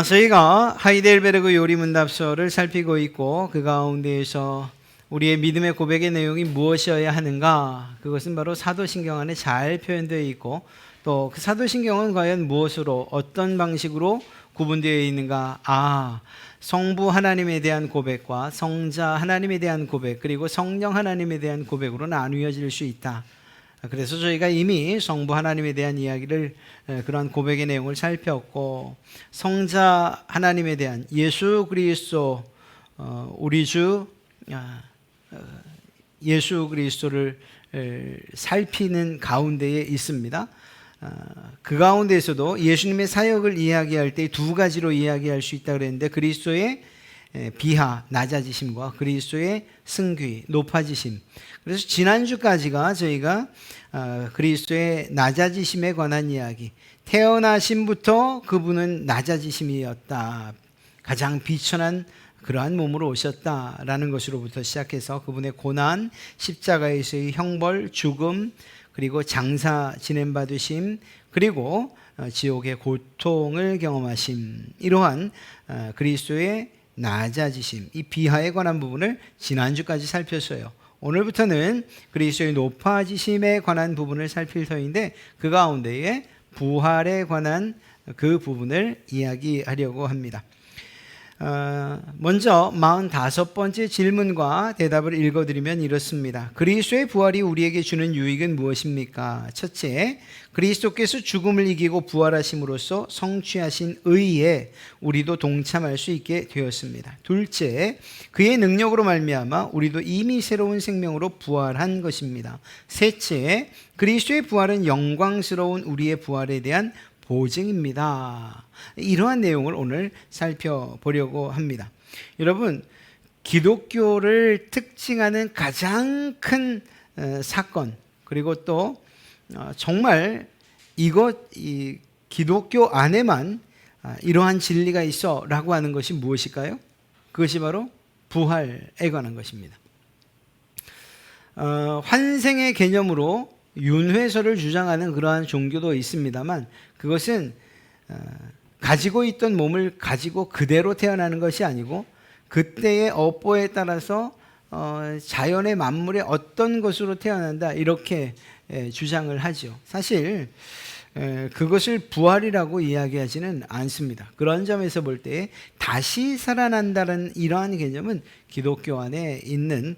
저희가 하이델베르그 요리문답서를 살피고 있고 그 가운데에서 우리의 믿음의 고백의 내용이 무엇이어야 하는가, 그것은 바로 사도신경 안에 잘 표현되어 있고 또 그 사도신경은 과연 무엇으로 어떤 방식으로 구분되어 있는가. 성부 하나님에 대한 고백과 성자 하나님에 대한 고백, 그리고 성령 하나님에 대한 고백으로 나누어질 수 있다. 그래서 저희가 이미 성부 하나님에 대한 이야기를, 그러한 고백의 내용을 살폈고, 성자 하나님에 대한 예수 그리스도, 우리 주 예수 그리스도를 살피는 가운데에 있습니다. 그 가운데에서도 예수님의 사역을 이야기할 때 두 가지로 이야기할 수 있다고 그랬는데, 그리스도의 비하, 낮아지심과 그리스도의 승귀, 높아지심. 그래서 지난주까지가 저희가 그리스도의 낮아지심에 관한 이야기, 태어나심부터 그분은 낮아지심이었다, 가장 비천한 그러한 몸으로 오셨다라는 것으로부터 시작해서 그분의 고난, 십자가에서의 형벌, 죽음, 그리고 장사 지냄받으심, 그리고 지옥의 고통을 경험하심, 이러한 그리스도의 낮아지심, 이 비하에 관한 부분을 지난주까지 살폈어요. 오늘부터는 그리스도의 높아지심에 관한 부분을 살필 터인데, 그 가운데에 부활에 관한 그 부분을 이야기하려고 합니다. 먼저 45번째 질문과 대답을 읽어드리면 이렇습니다. 그리스도의 부활이 우리에게 주는 유익은 무엇입니까? 첫째, 그리스도께서 죽음을 이기고 부활하심으로써 성취하신 의에 우리도 동참할 수 있게 되었습니다. 둘째, 그의 능력으로 말미암아 우리도 이미 새로운 생명으로 부활한 것입니다. 셋째, 그리스도의 부활은 영광스러운 우리의 부활에 대한 보증입니다. 이러한 내용을 오늘 살펴보려고 합니다. 여러분, 기독교를 특징하는 가장 큰 사건, 그리고 또 정말 이 기독교 안에만 이러한 진리가 있어 라고 하는 것이 무엇일까요? 그것이 바로 부활에 관한 것입니다. 환생의 개념으로 윤회설을 주장하는 그러한 종교도 있습니다만, 그것은 가지고 있던 몸을 가지고 그대로 태어나는 것이 아니고 그때의 업보에 따라서 자연의 만물의 어떤 것으로 태어난다, 이렇게 주장을 하죠. 사실 그것을 부활이라고 이야기하지는 않습니다. 그런 점에서 볼 때 다시 살아난다는 이러한 개념은 기독교 안에 있는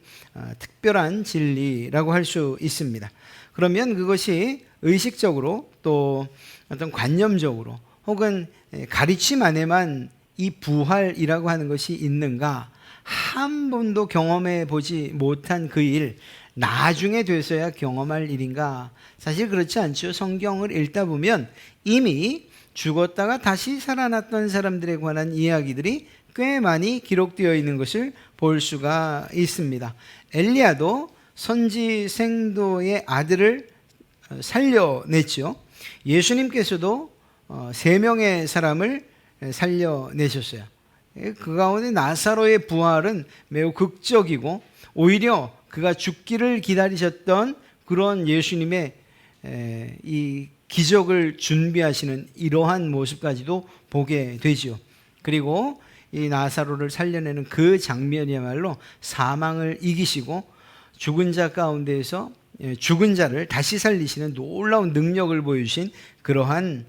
특별한 진리라고 할 수 있습니다. 그러면 그것이 의식적으로 또 어떤 관념적으로 혹은 가르침 안에만 이 부활이라고 하는 것이 있는가, 한 번도 경험해 보지 못한 그 일, 나중에 돼서야 경험할 일인가? 사실 그렇지 않죠. 성경을 읽다 보면 이미 죽었다가 다시 살아났던 사람들에 관한 이야기들이 꽤 많이 기록되어 있는 것을 볼 수가 있습니다. 엘리야도 선지생도의 아들을 살려냈죠. 예수님께서도 3명의 사람을 살려내셨어요. 그 가운데 나사로의 부활은 매우 극적이고, 오히려 그가 죽기를 기다리셨던 그런 예수님의 이 기적을 준비하시는 이러한 모습까지도 보게 되지요. 그리고 이 나사로를 살려내는 그 장면이야말로 사망을 이기시고 죽은 자 가운데에서 죽은 자를 다시 살리시는 놀라운 능력을 보여주신 그러한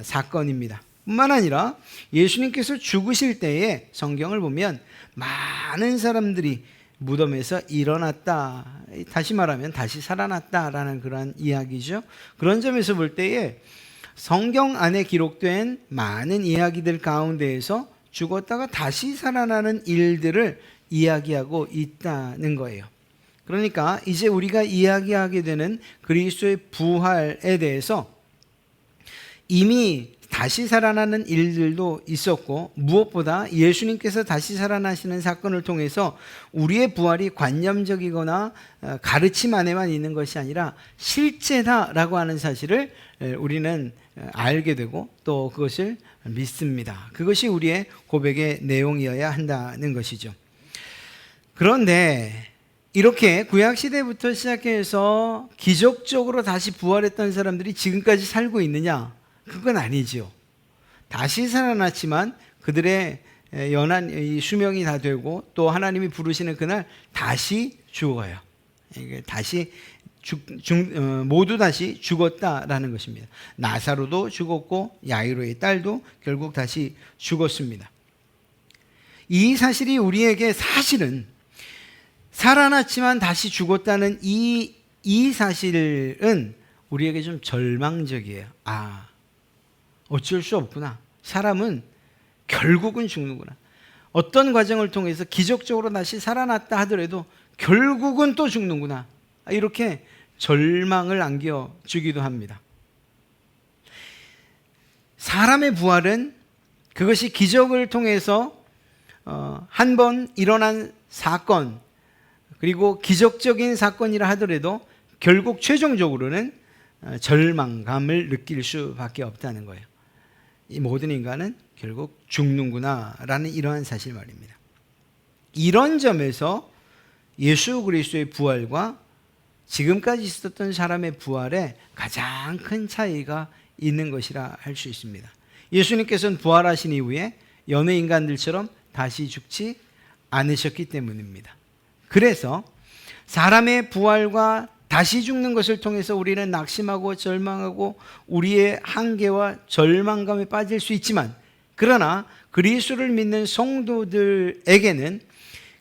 사건입니다. 뿐만 아니라 예수님께서 죽으실 때에 성경을 보면 많은 사람들이 무덤에서 일어났다, 다시 말하면 다시 살아났다라는 그런 이야기죠. 그런 점에서 볼 때에 성경 안에 기록된 많은 이야기들 가운데에서 죽었다가 다시 살아나는 일들을 이야기하고 있다는 거예요. 그러니까 이제 우리가 이야기하게 되는 그리스도의 부활에 대해서 이미 다시 살아나는 일들도 있었고, 무엇보다 예수님께서 다시 살아나시는 사건을 통해서 우리의 부활이 관념적이거나 가르침 안에만 있는 것이 아니라 실제다라고 하는 사실을 우리는 알게 되고 또 그것을 믿습니다. 그것이 우리의 고백의 내용이어야 한다는 것이죠. 그런데 이렇게 구약시대부터 시작해서 기적적으로 다시 부활했던 사람들이 지금까지 살고 있느냐? 그건 아니죠. 다시 살아났지만 그들의 연한 이 수명이 다 되고 또 하나님이 부르시는 그날 다시 죽어요. 이게 다시 모두 다시 죽었다라는 것입니다. 나사로도 죽었고 야이로의 딸도 결국 다시 죽었습니다. 이 사실이 우리에게 사실은 살아났지만 다시 죽었다는 이 사실은 우리에게 좀 절망적이에요. 어쩔 수 없구나. 사람은 결국은 죽는구나. 어떤 과정을 통해서 기적적으로 다시 살아났다 하더라도 결국은 또 죽는구나. 이렇게 절망을 안겨주기도 합니다. 사람의 부활은 그것이 기적을 통해서 한 번 일어난 사건 그리고 기적적인 사건이라 하더라도 결국 최종적으로는 절망감을 느낄 수밖에 없다는 거예요. 이 모든 인간은 결국 죽는구나라는 이러한 사실 말입니다. 이런 점에서 예수 그리스도의 부활과 지금까지 있었던 사람의 부활에 가장 큰 차이가 있는 것이라 할 수 있습니다. 예수님께서는 부활하신 이후에 여느 인간들처럼 다시 죽지 않으셨기 때문입니다. 그래서 사람의 부활과 다시 죽는 것을 통해서 우리는 낙심하고 절망하고 우리의 한계와 절망감에 빠질 수 있지만, 그러나 그리스도를 믿는 성도들에게는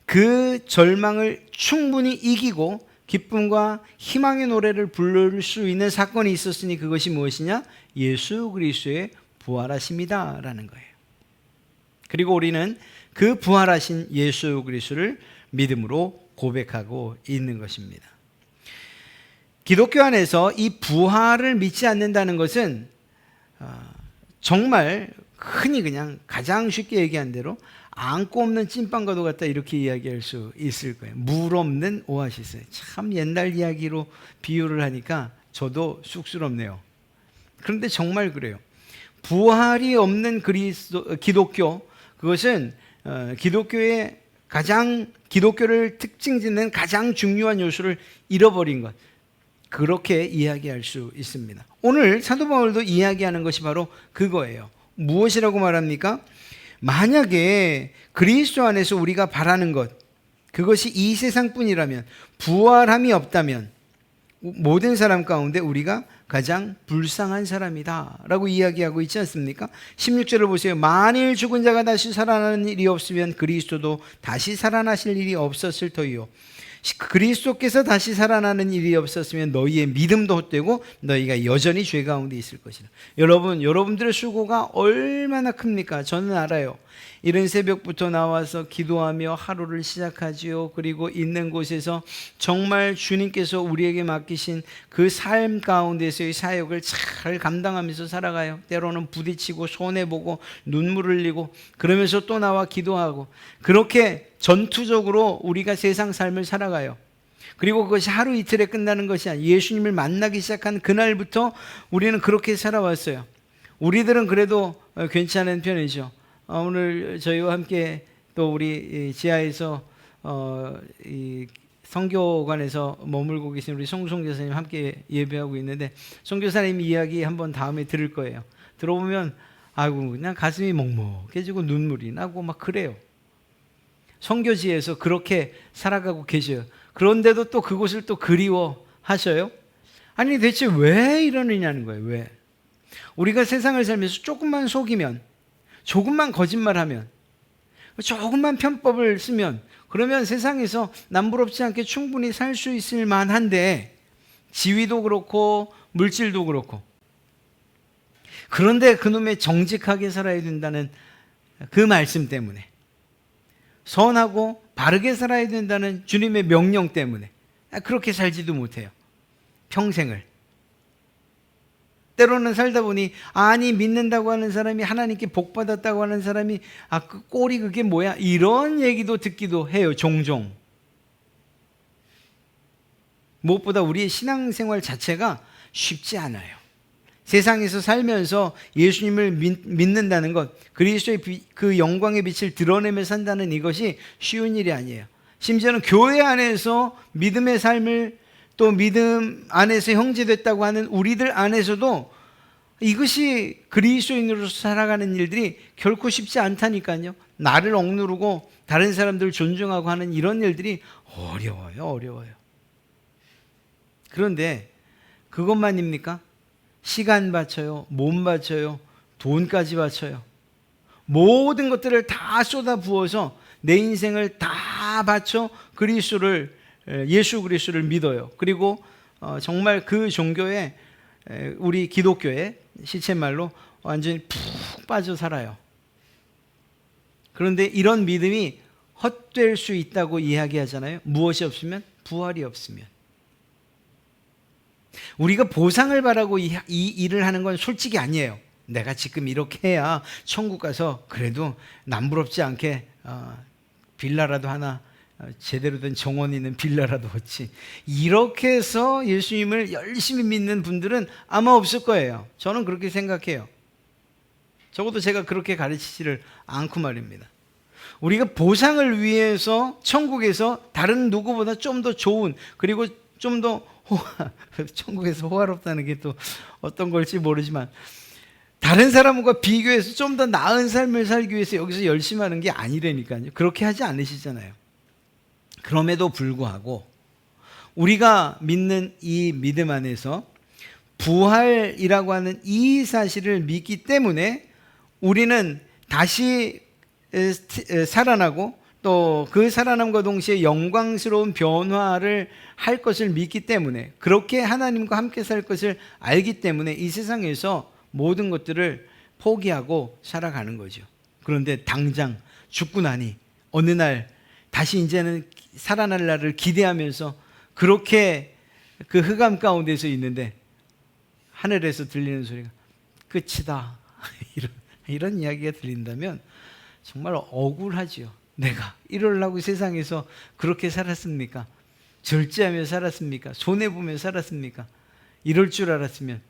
그 절망을 충분히 이기고 기쁨과 희망의 노래를 부를 수 있는 사건이 있었으니 그것이 무엇이냐? 예수 그리스도의 부활하심이다라는 거예요. 그리고 우리는 그 부활하신 예수 그리스도를 믿음으로 고백하고 있는 것입니다. 기독교 안에서 이 부활을 믿지 않는다는 것은 정말 흔히 그냥 가장 쉽게 얘기한 대로 안고 없는 찐빵과도 같다 이렇게 이야기할 수 있을 거예요. 물 없는 오아시스. 참 옛날 이야기로 비유를 하니까 저도 쑥스럽네요. 그런데 정말 그래요. 부활이 없는 기독교, 그것은 기독교를 특징짓는 가장 중요한 요소를 잃어버린 것, 그렇게 이야기할 수 있습니다. 오늘 사도 바울도 이야기하는 것이 바로 그거예요. 무엇이라고 말합니까? 만약에 그리스도 안에서 우리가 바라는 것, 그것이 이 세상뿐이라면, 부활함이 없다면 모든 사람 가운데 우리가 가장 불쌍한 사람이다 라고 이야기하고 있지 않습니까? 16절을 보세요. 만일 죽은 자가 다시 살아나는 일이 없으면 그리스도도 다시 살아나실 일이 없었을 터이요, 그리스도께서 다시 살아나는 일이 없었으면 너희의 믿음도 헛되고 너희가 여전히 죄 가운데 있을 것이다. 여러분들의 수고가 얼마나 큽니까? 저는 알아요. 이른 새벽부터 나와서 기도하며 하루를 시작하지요. 그리고 있는 곳에서 정말 주님께서 우리에게 맡기신 그 삶 가운데서의 사역을 잘 감당하면서 살아가요. 때로는 부딪히고 손해보고 눈물 흘리고 그러면서 또 나와 기도하고, 그렇게 전투적으로 우리가 세상 삶을 살아가요. 그리고 그것이 하루 이틀에 끝나는 것이 아니라 예수님을 만나기 시작한 그날부터 우리는 그렇게 살아왔어요. 우리들은 그래도 괜찮은 편이죠. 오늘 저희와 함께 또 우리 지하에서 이 선교관에서 머물고 계신 우리 송교사님 함께 예배하고 있는데, 송교사님 이야기 한번 다음에 들을 거예요. 들어보면 아이고 그냥 가슴이 먹먹해지고 눈물이 나고 막 그래요. 선교지에서 그렇게 살아가고 계셔요. 그런데도 또 그곳을 또 그리워하셔요. 아니 대체 왜 이러느냐는 거예요. 왜? 우리가 세상을 살면서 조금만 속이면, 조금만 거짓말하면, 조금만 편법을 쓰면, 그러면 세상에서 남부럽지 않게 충분히 살 수 있을 만한데, 지위도 그렇고 물질도 그렇고, 그런데 그놈의 정직하게 살아야 된다는 그 말씀 때문에, 선하고 바르게 살아야 된다는 주님의 명령 때문에 그렇게 살지도 못해요. 평생을. 때로는 살다 보니 아니 믿는다고 하는 사람이, 하나님께 복 받았다고 하는 사람이 그 꼴이 그게 뭐야? 이런 얘기도 듣기도 해요. 종종. 무엇보다 우리의 신앙생활 자체가 쉽지 않아요. 세상에서 살면서 예수님을 믿는다는 것, 그리스도의 그 영광의 빛을 드러내며 산다는 이것이 쉬운 일이 아니에요. 심지어는 교회 안에서 믿음의 삶을, 또 믿음 안에서 형제됐다고 하는 우리들 안에서도 이것이 그리스도인으로서 살아가는 일들이 결코 쉽지 않다니까요. 나를 억누르고 다른 사람들을 존중하고 하는 이런 일들이 어려워요. 그런데 그것만입니까? 시간 바쳐요, 몸 바쳐요, 돈까지 바쳐요. 모든 것들을 다 쏟아 부어서 내 인생을 다 바쳐 예수 그리스도를 믿어요. 그리고 정말 그 종교에, 우리 기독교에 시쳇말로 완전히 푹 빠져 살아요. 그런데 이런 믿음이 헛될 수 있다고 이야기하잖아요. 무엇이 없으면? 부활이 없으면. 우리가 보상을 바라고 이 일을 하는 건 솔직히 아니에요. 내가 지금 이렇게 해야 천국 가서 그래도 남부럽지 않게 빌라라도 하나, 제대로 된 정원 있는 빌라라도 얻지. 이렇게 해서 예수님을 열심히 믿는 분들은 아마 없을 거예요. 저는 그렇게 생각해요. 적어도 제가 그렇게 가르치지를 않고 말입니다. 우리가 보상을 위해서 천국에서 다른 누구보다 좀 더 좋은, 그리고 좀 더 천국에서 호화롭다는 게 또 어떤 걸지 모르지만 다른 사람과 비교해서 좀 더 나은 삶을 살기 위해서 여기서 열심히 하는 게 아니라니까요. 그렇게 하지 않으시잖아요. 그럼에도 불구하고 우리가 믿는 이 믿음 안에서 부활이라고 하는 이 사실을 믿기 때문에 우리는 다시 살아나고 또 그 살아남과 동시에 영광스러운 변화를 할 것을 믿기 때문에, 그렇게 하나님과 함께 살 것을 알기 때문에 이 세상에서 모든 것들을 포기하고 살아가는 거죠. 그런데 당장 죽고 나니 어느 날 다시 이제는 살아날 날을 기대하면서 그렇게 그 흑암 가운데서 있는데 하늘에서 들리는 소리가 끝이다 이런 이야기가 들린다면 정말 억울하지요. 내가 이러려고 세상에서 그렇게 살았습니까? 절제하며 살았습니까? 손해보며 살았습니까? 이럴 줄 알았으면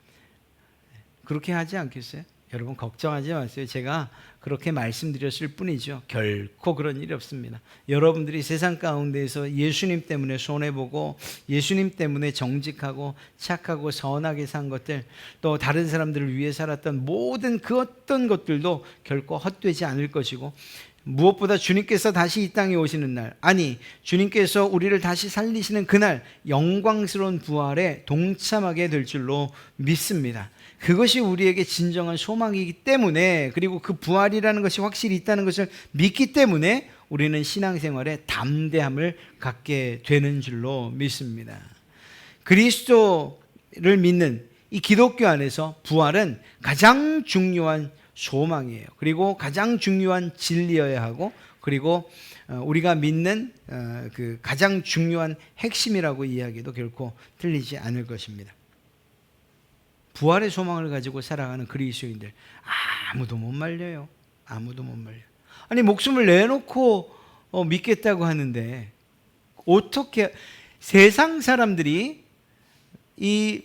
그렇게 하지 않겠어요? 여러분 걱정하지 마세요. 제가 그렇게 말씀드렸을 뿐이죠. 결코 그런 일이 없습니다. 여러분들이 세상 가운데에서 예수님 때문에 손해보고 예수님 때문에 정직하고 착하고 선하게 산 것들, 또 다른 사람들을 위해 살았던 모든 그 어떤 것들도 결코 헛되지 않을 것이고, 무엇보다 주님께서 다시 이 땅에 오시는 날, 아니 주님께서 우리를 다시 살리시는 그날 영광스러운 부활에 동참하게 될 줄로 믿습니다. 그것이 우리에게 진정한 소망이기 때문에, 그리고 그 부활이라는 것이 확실히 있다는 것을 믿기 때문에 우리는 신앙생활에 담대함을 갖게 되는 줄로 믿습니다. 그리스도를 믿는 이 기독교 안에서 부활은 가장 중요한 소망이에요. 그리고 가장 중요한 진리여야 하고, 그리고 우리가 믿는 그 가장 중요한 핵심이라고 이야기도 결코 틀리지 않을 것입니다. 부활의 소망을 가지고 살아가는 그리스도인들 아무도 못 말려요. 아무도 못 말려. 아니 목숨을 내놓고 믿겠다고 하는데 어떻게 세상 사람들이 이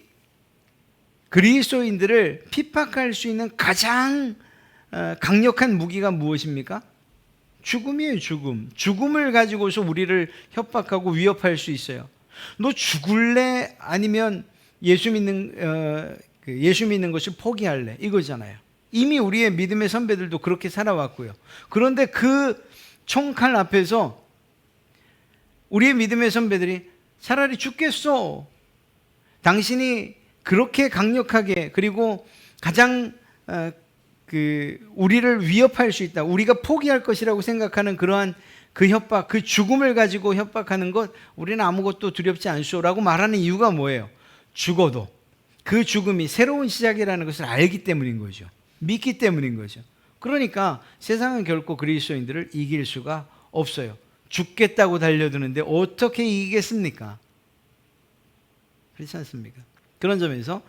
그리스도인들을 핍박할 수 있는 가장 강력한 무기가 무엇입니까? 죽음이에요. 죽음을 가지고서 우리를 협박하고 위협할 수 있어요. 너 죽을래? 아니면 예수 믿는 것을 포기할래? 이거잖아요. 이미 우리의 믿음의 선배들도 그렇게 살아왔고요. 그런데 그 총칼 앞에서 우리의 믿음의 선배들이 차라리 죽겠어. 당신이 그렇게 강력하게, 그리고 가장 우리를 위협할 수 있다, 우리가 포기할 것이라고 생각하는 그러한 그 협박, 그 죽음을 가지고 협박하는 것, 우리는 아무것도 두렵지 않소라고 말하는 이유가 뭐예요? 죽어도 그 죽음이 새로운 시작이라는 것을 알기 때문인 거죠. 믿기 때문인 거죠. 그러니까 세상은 결코 그리스도인들을 이길 수가 없어요. 죽겠다고 달려드는데 어떻게 이기겠습니까? 그렇지 않습니까? 그런 점에서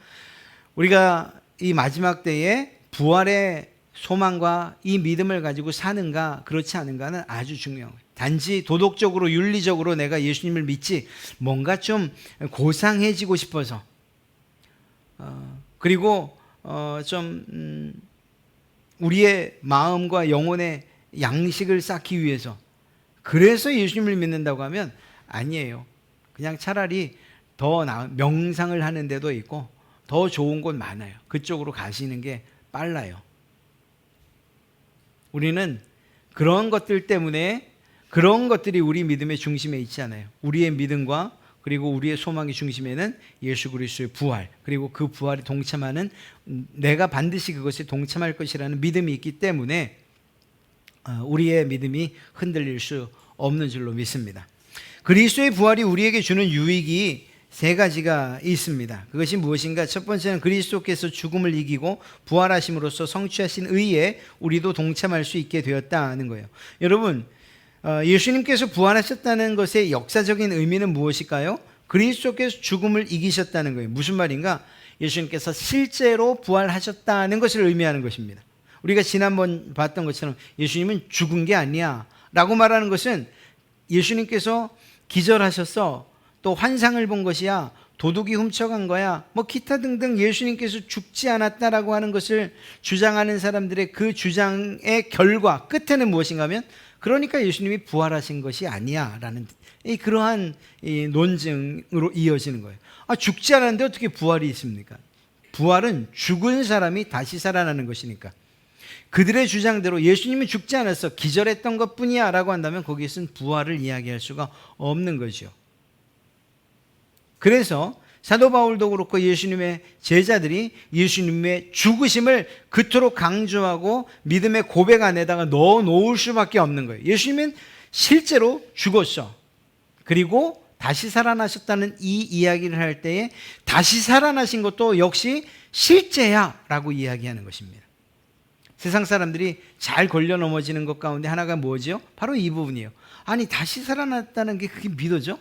우리가 이 마지막 때에 부활의 소망과 이 믿음을 가지고 사는가 그렇지 않은가는 아주 중요한 거예요. 단지 도덕적으로 윤리적으로 내가 예수님을 믿지 뭔가 좀 고상해지고 싶어서 그리고 좀 우리의 마음과 영혼의 양식을 쌓기 위해서 그래서 예수님을 믿는다고 하면 아니에요. 그냥 차라리 더 나은 명상을 하는 데도 있고 더 좋은 곳 많아요. 그쪽으로 가시는 게 빨라요. 우리는 그런 것들 때문에 그런 것들이 우리 믿음의 중심에 있지 않아요. 우리의 믿음과 그리고 우리의 소망의 중심에는 예수 그리스도의 부활, 그리고 그 부활에 동참하는, 내가 반드시 그것에 동참할 것이라는 믿음이 있기 때문에 우리의 믿음이 흔들릴 수 없는 줄로 믿습니다. 그리스도의 부활이 우리에게 주는 유익이 세 가지가 있습니다. 그것이 무엇인가? 첫 번째는 그리스도께서 죽음을 이기고 부활하심으로써 성취하신 의에 우리도 동참할 수 있게 되었다는 거예요. 여러분, 예수님께서 부활하셨다는 것의 역사적인 의미는 무엇일까요? 그리스도께서 죽음을 이기셨다는 거예요. 무슨 말인가? 예수님께서 실제로 부활하셨다는 것을 의미하는 것입니다. 우리가 지난번 봤던 것처럼 예수님은 죽은 게 아니야 라고 말하는 것은 예수님께서 기절하셨어, 또 환상을 본 것이야, 도둑이 훔쳐간 거야, 뭐 기타 등등 예수님께서 죽지 않았다라고 하는 것을 주장하는 사람들의 그 주장의 결과 끝에는 무엇인가 하면, 그러니까 예수님이 부활하신 것이 아니야 라는 그러한 논증으로 이어지는 거예요. 죽지 않았는데 어떻게 부활이 있습니까? 부활은 죽은 사람이 다시 살아나는 것이니까. 그들의 주장대로 예수님은 죽지 않았어, 기절했던 것뿐이야 라고 한다면 거기에서는 부활을 이야기할 수가 없는 거죠. 그래서 사도 바울도 그렇고 예수님의 제자들이 예수님의 죽으심을 그토록 강조하고 믿음의 고백 안에다가 넣어 놓을 수밖에 없는 거예요. 예수님은 실제로 죽었어, 그리고 다시 살아나셨다는 이 이야기를 할 때에 다시 살아나신 것도 역시 실제야 라고 이야기하는 것입니다. 세상 사람들이 잘 걸려 넘어지는 것 가운데 하나가 뭐죠? 바로 이 부분이에요. 아니, 다시 살아났다는 게 그게 믿어져?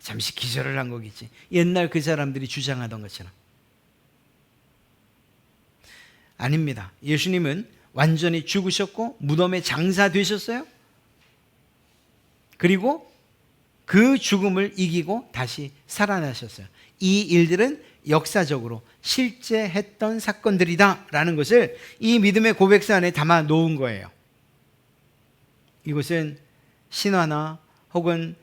잠시 기절을 한 거겠지. 옛날 그 사람들이 주장하던 것처럼. 아닙니다. 예수님은 완전히 죽으셨고 무덤에 장사되셨어요. 그리고 그 죽음을 이기고 다시 살아나셨어요. 이 일들은 역사적으로 실제 했던 사건들이다 라는 것을 이 믿음의 고백서 안에 담아 놓은 거예요. 이것은 신화나 혹은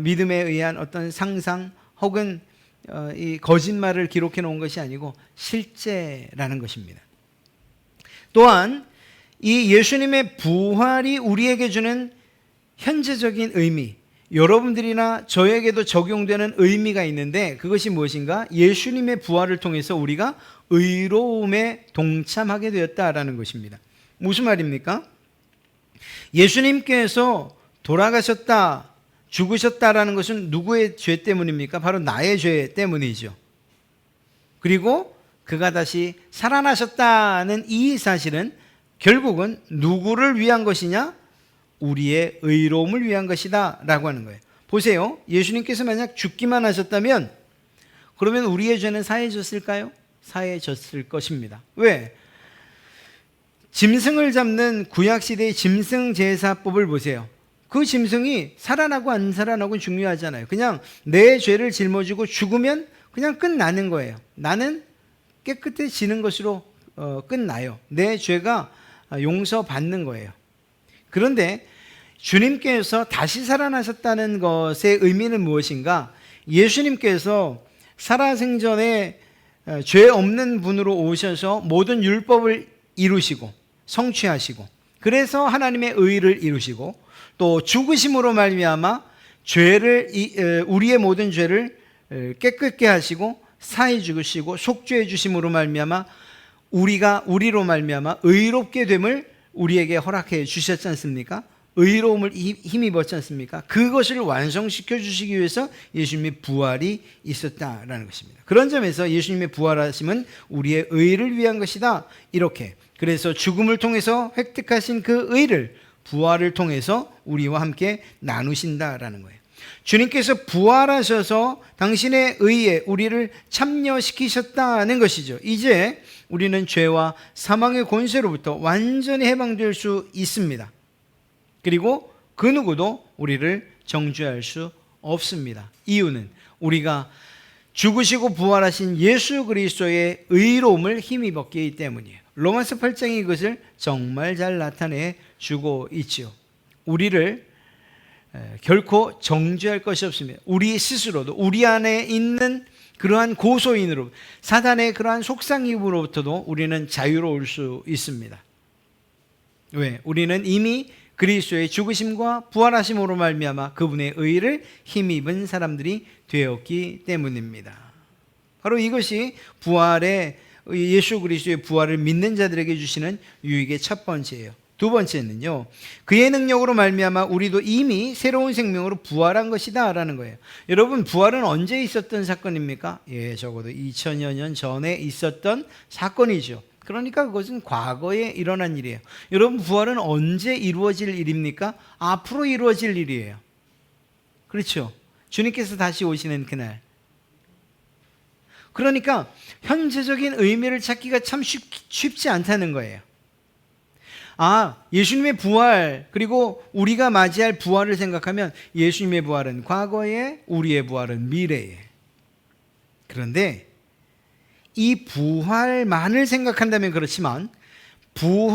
믿음에 의한 어떤 상상 혹은 이 거짓말을 기록해 놓은 것이 아니고 실제라는 것입니다. 또한 이 예수님의 부활이 우리에게 주는 현재적인 의미, 여러분들이나 저에게도 적용되는 의미가 있는데, 그것이 무엇인가? 예수님의 부활을 통해서 우리가 의로움에 동참하게 되었다라는 것입니다. 무슨 말입니까? 예수님께서 돌아가셨다, 죽으셨다라는 것은 누구의 죄 때문입니까? 바로 나의 죄 때문이죠. 그리고 그가 다시 살아나셨다는 이 사실은 결국은 누구를 위한 것이냐? 우리의 의로움을 위한 것이다 라고 하는 거예요. 보세요. 예수님께서 만약 죽기만 하셨다면 그러면 우리의 죄는 사해졌을까요? 사해졌을 것입니다. 왜? 짐승을 잡는 구약시대의 짐승제사법을 보세요. 그 짐승이 살아나고 안 살아나고는 중요하지 않아요. 그냥 내 죄를 짊어지고 죽으면 그냥 끝나는 거예요. 나는 깨끗해지는 것으로 끝나요. 내 죄가 용서받는 거예요. 그런데 주님께서 다시 살아나셨다는 것의 의미는 무엇인가? 예수님께서 살아생전에 죄 없는 분으로 오셔서 모든 율법을 이루시고 성취하시고, 그래서 하나님의 의를 이루시고, 또 죽으심으로 말미암아 우리의 모든 죄를 깨끗게 하시고 사해 주시고 속죄해 주심으로 말미암아 우리로 말미암아 의롭게 됨을 우리에게 허락해 주셨지 않습니까? 의로움을 힘입었지 않습니까? 그것을 완성시켜 주시기 위해서 예수님의 부활이 있었다라는 것입니다. 그런 점에서 예수님의 부활하심은 우리의 의를 위한 것이다. 이렇게, 그래서 죽음을 통해서 획득하신 그 의를 부활을 통해서 우리와 함께 나누신다라는 거예요. 주님께서 부활하셔서 당신의 의에 우리를 참여시키셨다는 것이죠. 이제 우리는 죄와 사망의 권세로부터 완전히 해방될 수 있습니다. 그리고 그 누구도 우리를 정죄할 수 없습니다. 이유는 우리가 죽으시고 부활하신 예수 그리스도의 의로움을 힘입었기 때문이에요. 로마서 8장이 이것을 정말 잘 나타내 주고 있죠. 우리를 결코 정죄할 것이 없습니다. 우리 스스로도 우리 안에 있는 그러한 고소인으로, 사단의 그러한 속상임으로부터도 우리는 자유로울 수 있습니다. 왜? 우리는 이미 그리스도의 죽으심과 부활하심으로 말미암아 그분의 의를 힘입은 사람들이 되었기 때문입니다. 바로 이것이 부활의, 예수 그리스도의 부활을 믿는 자들에게 주시는 유익의 첫 번째예요. 두 번째는요, 그의 능력으로 말미암아 우리도 이미 새로운 생명으로 부활한 것이다 라는 거예요. 여러분, 부활은 언제 있었던 사건입니까? 적어도 2000여 년 전에 있었던 사건이죠. 그러니까 그것은 과거에 일어난 일이에요. 여러분, 부활은 언제 이루어질 일입니까? 앞으로 이루어질 일이에요. 그렇죠? 주님께서 다시 오시는 그날. 그러니까 현재적인 의미를 찾기가 참 쉽지 않다는 거예요. 예수님의 부활, 그리고 우리가 맞이할 부활을 생각하면 예수님의 부활은 과거에, 우리의 부활은 미래에. 그런데 이 부활만을 생각한다면 그렇지만 부활